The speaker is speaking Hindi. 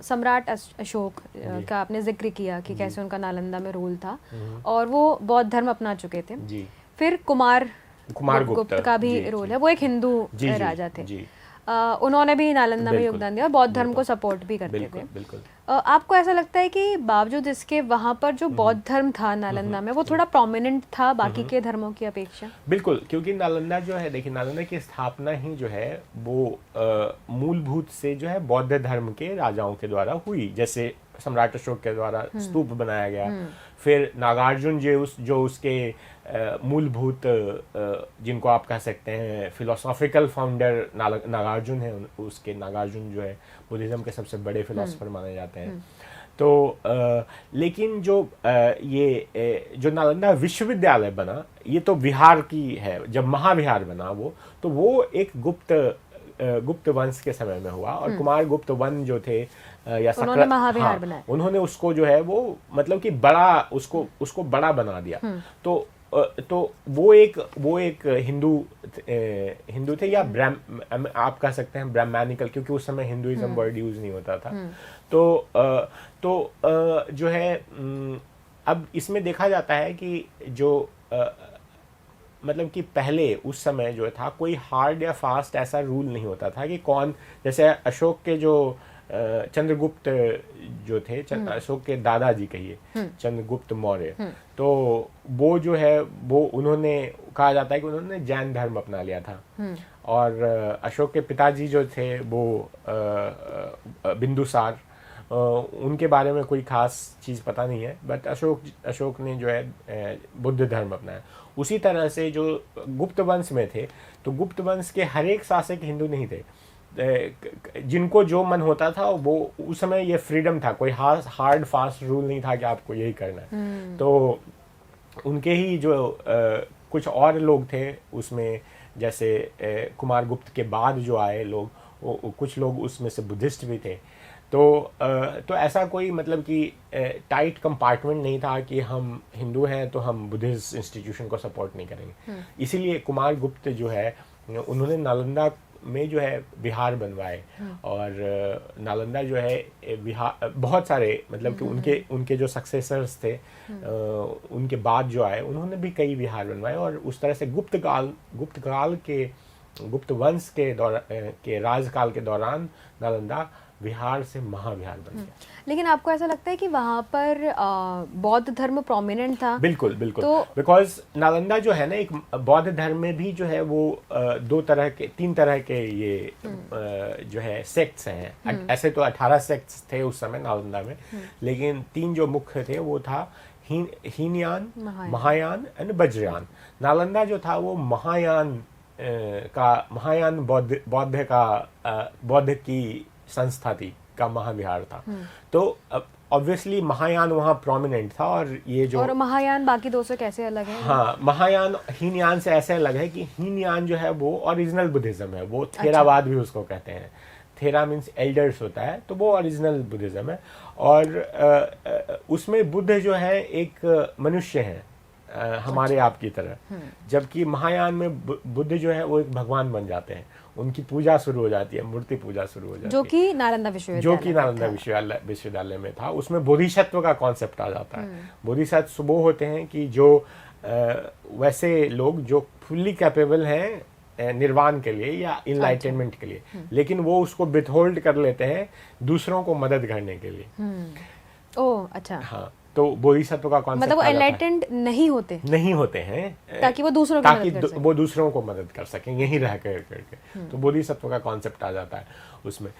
सम्राट अशोक का आपने जिक्र किया कि कैसे उनका नालंदा में रोल था और वो बौद्ध धर्म अपना चुके थे। फिर कुमार गुप्त का भी रोल है, वो एक हिंदू राजा थे। उन्होंने भी नालंदा में योगदान दिया और बौद्ध धर्म को सपोर्ट भी करते थे। आपको ऐसा लगता है कि बावजूद इसके वहाँ पर जो बौद्ध धर्म था नालंदा में वो थोड़ा प्रोमिनेंट था बाकी के धर्मों की अपेक्षा? बिल्कुल, क्योंकि नालंदा जो है, देखिए नालंदा की स्थापना ही जो है वो मूलभूत से जो है बौद्ध धर्म के राजाओं के द्वारा हुई। जैसे सम्राट अशोक के द्वारा स्तूप बनाया गया, फिर नागार्जुन जो उसके मूलभूत जिनको आप कह सकते हैं फिलोसॉफिकल फाउंडर नागार्जुन है, उसके नागार्जुन जो है बुद्धिज्म के सबसे बड़े फिलोसोफर माने जाते हैं। तो लेकिन जो ये जो नालंदा विश्वविद्यालय बना, ये तो बिहार की है। जब महाविहार बना वो एक गुप्त वंश के समय में हुआ और कुमार गुप्त वन जो थे या उन्होंने महाविहार बनाया, उन्होंने उसको जो है वो मतलब कि बड़ा उसको बड़ा बना दिया। तो वो एक हिंदू थे या आप कह सकते हैं ब्राह्मणिकल, क्योंकि उस समय हिंदुइज्म वर्ड यूज नहीं होता था। तो जो है अब इसमें देखा जाता है कि जो मतलब कि पहले उस समय जो था कोई हार्ड या फास्ट ऐसा रूल नहीं होता था कि कौन, जैसे अशोक के जो चंद्रगुप्त जो थे, अशोक के दादाजी कहिए चंद्रगुप्त मौर्य, तो वो जो है वो उन्होंने कहा जाता है कि उन्होंने जैन धर्म अपना लिया था। और अशोक के पिताजी जो थे वो बिंदुसार, उनके बारे में कोई खास चीज़ पता नहीं है, बट अशोक ने जो है बुद्ध धर्म अपनाया। उसी तरह से जो गुप्त वंश में थे, तो गुप्त वंश के हर एक शासक हिंदू नहीं थे। जिनको जो मन होता था वो, उस समय ये फ्रीडम था, कोई हार्ड फास्ट रूल नहीं था कि आपको यही करना है। तो उनके ही जो कुछ और लोग थे उसमें, जैसे कुमार गुप्त के बाद जो आए लोग, कुछ लोग उसमें से बुद्धिस्ट भी थे। तो ऐसा कोई मतलब कि टाइट कंपार्टमेंट नहीं था कि हम हिंदू हैं तो हम बुद्धिस्ट इंस्टीट्यूशन को सपोर्ट नहीं करेंगे। इसीलिए कुमार गुप्त जो है उन्होंने नालंदा में जो है विहार बनवाए, और नालंदा जो है विहार बहुत सारे मतलब कि उनके जो सक्सेसर्स थे उनके बाद जो आए उन्होंने भी कई विहार बनवाए। और उस तरह से गुप्त वंश के राजकाल के दौरान नालंदा विहार से महाविहार बन गया। लेकिन आपको ऐसा लगता है कि वहाँ पर बौद्ध धर्म प्रोमिनेंट था? बिल्कुल तो बिकॉज नालंदा जो है ना, एक बौद्ध धर्म में भी जो है वो तीन तरह के ये जो है सेक्ट्स हैं। ऐसे तो 18 सेक्ट्स थे उस समय नालंदा में, लेकिन 3 जो मुख्य थे वो था हीनयान, महायान एंड वज्रयान। नालंदा जो था वो महायान बौद्ध की संस्था थी का महाविहार था। तो ऑब्वियसली महायान वहाँ प्रोमिनेंट था। और ये जो और महायान बाकी दो से कैसे अलग है? हाँ, महायान हीनयान से ऐसे अलग है कि हीनयान जो है वो ओरिजिनल बुद्धिज्म है, वो थेरावाद भी उसको कहते हैं। थेरा मीन्स एल्डर्स होता है, तो वो ओरिजिनल बुद्धिज्म है। और उसमें बुद्ध जो है एक मनुष्य है, हमारे आपकी तरह। जबकि महायान में बुद्ध जो है वो एक भगवान बन जाते हैं, उनकी पूजा शुरू हो जाती है, मूर्ति पूजा शुरू हो जाती है, जो कि नालंदा विश्वविद्यालय में था। उसमें बोधिसत्व का कॉन्सेप्ट आ जाता है। बोधिसत्व वो होते हैं कि जो वैसे लोग जो फुल्ली कैपेबल हैं निर्वाण के लिए या इनलाइटनमेंट के लिए, लेकिन वो उसको विथहोल्ड कर लेते हैं दूसरों को मदद करने के लिए। ओह अच्छा। हाँ, तो बोधिसत्व का कॉन्सेप्ट मतलब वो एनलाइटेंड नहीं होते हैं ताकि वो दूसरों को मदद कर सकें यहीं रह करके। तो बोधिसत्व का कॉन्सेप्ट आ जाता है उसमें।